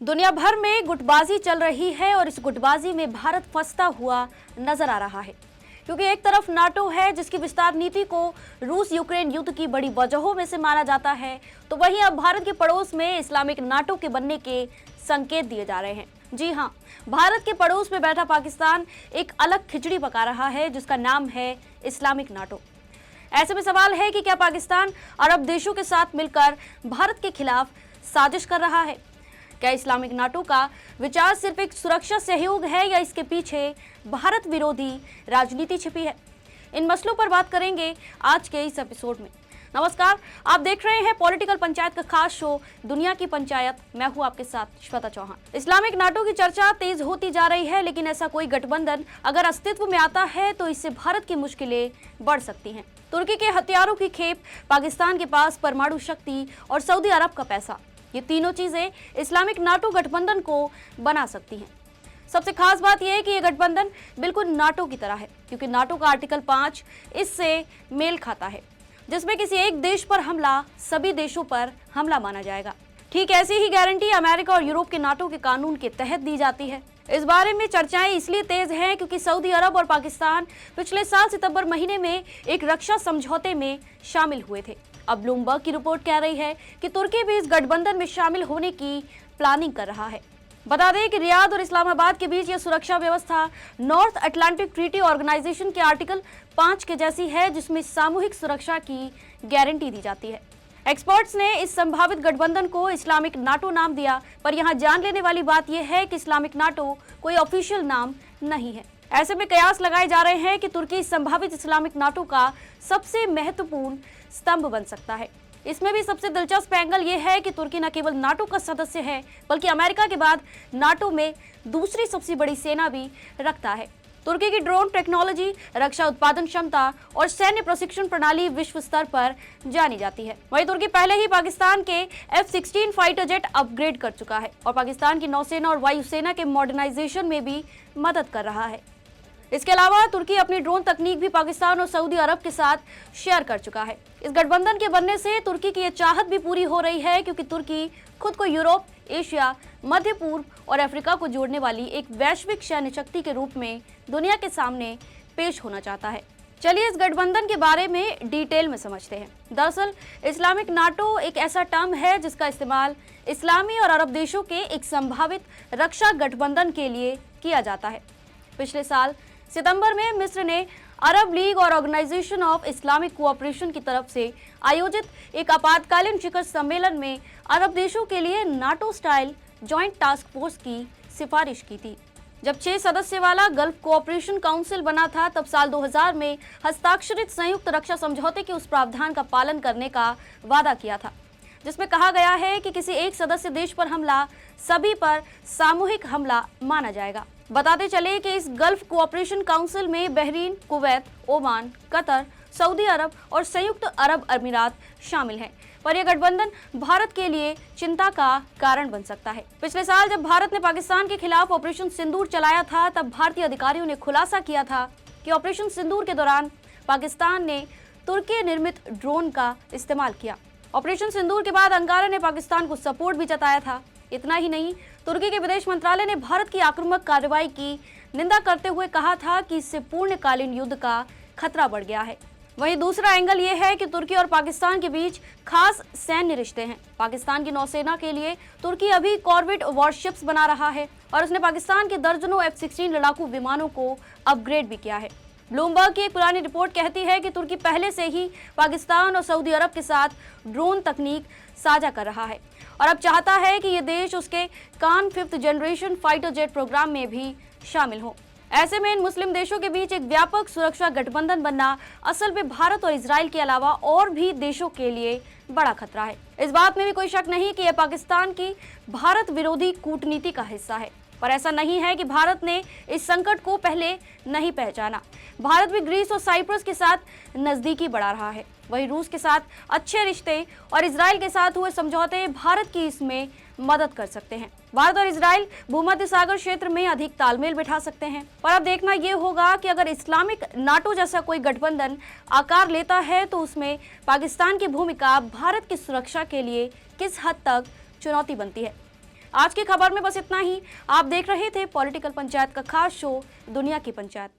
दुनिया भर में गुटबाजी चल रही है और इस गुटबाजी में भारत फंसता हुआ नजर आ रहा है, क्योंकि एक तरफ नाटो है जिसकी विस्तार नीति को रूस यूक्रेन युद्ध की बड़ी वजहों में से माना जाता है, तो वहीं अब भारत के पड़ोस में इस्लामिक नाटो के बनने के संकेत दिए जा रहे हैं। जी हां, भारत के पड़ोस में बैठा पाकिस्तान एक अलग खिचड़ी पका रहा है जिसका नाम है इस्लामिक नाटो। ऐसे में सवाल है कि क्या पाकिस्तान अरब देशों के साथ मिलकर भारत के खिलाफ साजिश कर रहा है? क्या इस्लामिक नाटो का विचार सिर्फ एक सुरक्षा सहयोग है या इसके पीछे भारत विरोधी राजनीति छिपी है? इन मसलों पर बात करेंगे आज के इस एपिसोड में। नमस्कार, आप देख रहे हैं पॉलिटिकल पंचायत का खास शो दुनिया की पंचायत। मैं हूं आपके साथ श्वेता चौहान। इस्लामिक नाटो की चर्चा तेज होती जा रही है, लेकिन ऐसा कोई गठबंधन अगर अस्तित्व में आता है तो इससे भारत की मुश्किलें बढ़ सकती हैं। तुर्की के हथियारों की खेप, पाकिस्तान के पास परमाणु शक्ति और सऊदी अरब का पैसा, ये तीनों चीजें इस्लामिक नाटो गठबंधन को बना सकती हैं। सबसे खास बात यह है कि यह गठबंधन बिल्कुल नाटो की तरह है, क्योंकि नाटो का आर्टिकल 5 इससे मेल खाता है, जिसमें किसी एक देश पर हमला सभी देशों पर हमला माना जाएगा। ठीक ऐसी ही गारंटी अमेरिका और यूरोप के नाटो के कानून के तहत दी जाती है। इस बारे में चर्चाएं इसलिए तेज हैं क्योंकि सऊदी अरब और पाकिस्तान पिछले साल सितंबर महीने में एक रक्षा समझौते में शामिल हुए थे। अब ब्लूमबर्ग की रिपोर्ट कह रही है कि तुर्की भी इस गठबंधन में शामिल होने की प्लानिंग कर रहा है। बता दें कि रियाद और इस्लामाबाद के बीच यह सुरक्षा व्यवस्था नॉर्थ अटलांटिक ट्रीटी ऑर्गेनाइजेशन के आर्टिकल 5 के जैसी है, जिसमें सामूहिक सुरक्षा की गारंटी दी जाती है। एक्सपर्ट्स ने इस संभावित गठबंधन को इस्लामिक नाटो नाम दिया, पर यहां जान लेने वाली बात यह है कि इस्लामिक नाटो कोई ऑफिशियल नाम नहीं है। ऐसे में कयास लगाए जा रहे हैं कि तुर्की संभावित इस्लामिक नाटो का सबसे महत्वपूर्ण स्तंभ बन सकता है। इसमें भी सबसे दिलचस्प एंगल यह है कि तुर्की न केवल नाटो का सदस्य है, बल्कि अमेरिका के बाद नाटो में दूसरी सबसे बड़ी सेना भी रखता है। तुर्की की ड्रोन टेक्नोलॉजी, रक्षा उत्पादन क्षमता और सैन्य प्रशिक्षण प्रणाली विश्व स्तर पर जानी जाती है। वहीं तुर्की पहले ही पाकिस्तान के F-16 फाइटर जेट अपग्रेड कर चुका है और पाकिस्तान की नौसेना और वायुसेना के मॉडर्नाइजेशन में भी मदद कर रहा है। इसके अलावा तुर्की अपनी ड्रोन तकनीक भी पाकिस्तान और सऊदी अरब के साथ शेयर कर चुका है। इस गठबंधन के बनने से तुर्की की यह चाहत भी पूरी हो रही है, क्योंकि तुर्की खुद को यूरोप, एशिया, मध्य पूर्व और अफ्रीका को जोड़ने वाली एक वैश्विक सैन्य शक्ति के रूप में दुनिया के सामने पेश होना चाहता है। चलिए इस गठबंधन के बारे में डिटेल में समझते हैं। दरअसल इस्लामिक नाटो एक ऐसा टर्म है जिसका इस्तेमाल इस्लामी और अरब देशों के एक संभावित रक्षा गठबंधन के लिए किया जाता है। पिछले साल सितंबर में मिस्र ने अरब लीग और ऑर्गेनाइजेशन ऑफ इस्लामिक कोऑपरेशन की तरफ से आयोजित एक आपातकालीन शिखर सम्मेलन में अरब देशों के लिए NATO style joint task force की सिफारिश की थी। जब 6 सदस्य वाला गल्फ कोऑपरेशन काउंसिल बना था, तब साल 2000 में हस्ताक्षरित संयुक्त रक्षा समझौते के उस प्रावधान का पालन करने का वादा किया था, जिसमें कहा गया है कि किसी एक सदस्य देश पर हमला सभी पर सामूहिक हमला माना जाएगा। बताते चले कि इस गल्फ कोऑपरेशन काउंसिल में Bahrain, Kuwait, Oman, Qatar, Saudi Arabia संयुक्त अरब अमीरात शामिल हैं। पर यह गठबंधन भारत के लिए चिंता का कारण बन सकता है। पिछले साल जब भारत ने पाकिस्तान के खिलाफ ऑपरेशन सिंदूर चलाया था, तब भारतीय अधिकारियों ने खुलासा किया था कि ऑपरेशन सिंदूर के दौरान पाकिस्तान ने तुर्की निर्मित ड्रोन का इस्तेमाल किया। ऑपरेशन सिंदूर के बाद अंकारा ने पाकिस्तान को सपोर्ट भी जताया था। इतना ही नहीं, तुर्की के विदेश मंत्रालय ने भारत की आक्रामक कार्रवाई की निंदा करते हुए कहा था कि इससे पूर्णकालीन युद्ध का खतरा बढ़ गया है। वहीं दूसरा एंगल ये है कि तुर्की और पाकिस्तान के बीच खास सैन्य रिश्ते हैं। पाकिस्तान की नौसेना के लिए तुर्की अभी कॉर्वेट वॉरशिप्स बना रहा है और उसने पाकिस्तान के दर्जनों F-16 लड़ाकू विमानों को अपग्रेड भी किया है। ब्लूमबर्ग की एक पुरानी रिपोर्ट कहती है कि तुर्की पहले से ही पाकिस्तान और सऊदी अरब के साथ ड्रोन तकनीक साझा कर रहा है और अब चाहता है कि ये देश उसके कान 5th generation fighter jet program में भी शामिल हो। ऐसे में इन मुस्लिम देशों के बीच एक व्यापक सुरक्षा गठबंधन बनना असल में भारत और इजराइल के अलावा और भी देशों के लिए बड़ा खतरा है। इस बात में भी कोई शक नहीं कि यह पाकिस्तान की भारत विरोधी कूटनीति का हिस्सा है, पर ऐसा नहीं है कि भारत ने इस संकट को पहले नहीं पहचाना। भारत भी ग्रीस और साइप्रस के साथ नजदीकी बढ़ा रहा है। वहीं रूस के साथ अच्छे रिश्ते और इजराइल के साथ हुए समझौते भारत की इसमें मदद कर सकते हैं। भारत और इजराइल भूमध्य सागर क्षेत्र में अधिक तालमेल बिठा सकते हैं। पर अब देखना यह होगा कि अगर इस्लामिक नाटो जैसा कोई गठबंधन आकार लेता है तो उसमें पाकिस्तान की भूमिका भारत की सुरक्षा के लिए किस हद तक चुनौती बनती है। आज की खबर में बस इतना ही। आप देख रहे थे पॉलिटिकल पंचायत का खास शो दुनिया की पंचायत।